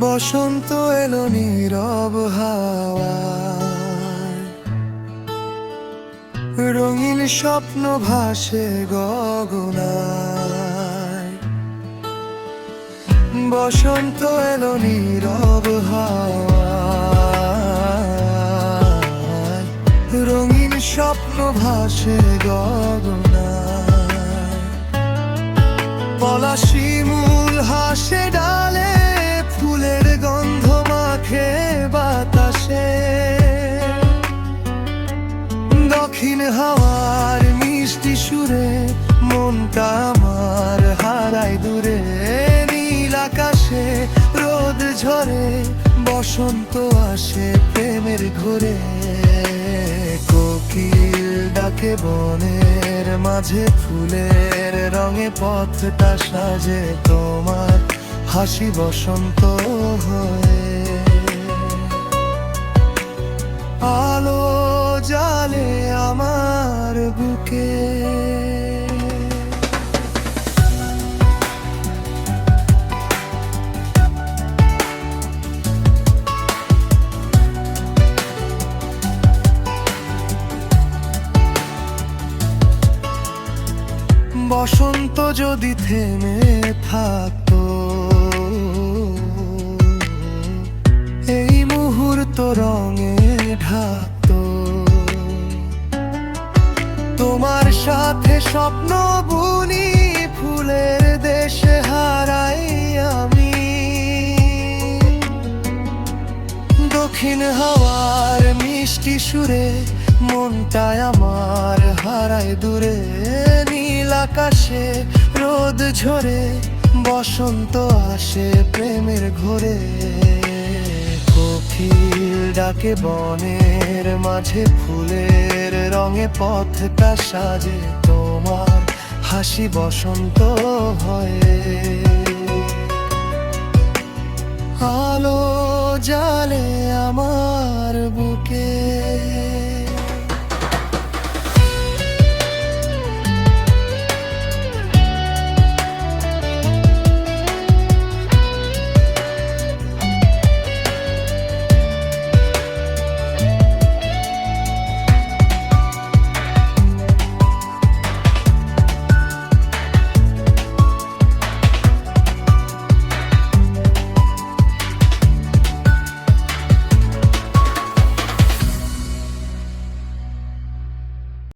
বসন্ত এলো নীরব হাওয়ায়, রঙিন স্বপ্ন ভাসে গগনায়। বসন্ত এলো নীরব হাওয়ায়, রঙিন স্বপ্ন ভাসে গগনায়। পলাশি মূল হাসে ডালে, ফুলের গন্ধ মাখে বাতাসে। দক্ষিণ হাওয়ার মিষ্টি সুরে মনটা আমার হারায় দূরে। নীল আকাশে রোদ ঝরে, বসন্ত আসে প্রেমের ঘরে। কোকিল ডাকে বনের মাঝে, ফুলের রঙে পথটা সাজে তোমার হাসি বসন্ত হয়ে। আলো জালে আমার বুকে, বসন্ত যদি থেমে থাকতো, এই মুহূর্ত রঙে ঢাকতো। তোমার সাথে স্বপ্ন বুনি, ফুলের দেশে হারাই আমি। দক্ষিণ হাওয়ার মিষ্টি সুরে মনটায় আমার হারায় দূরে। নীল আকাশে রোদ ঝরে, বসন্ত আসে প্রেমের ঘরে। কোকিল ডাকে বনের মাঝে, ফুলের রঙে পথটা সাজে তোমার হাসি বসন্ত হয়ে। আলো জালে আমার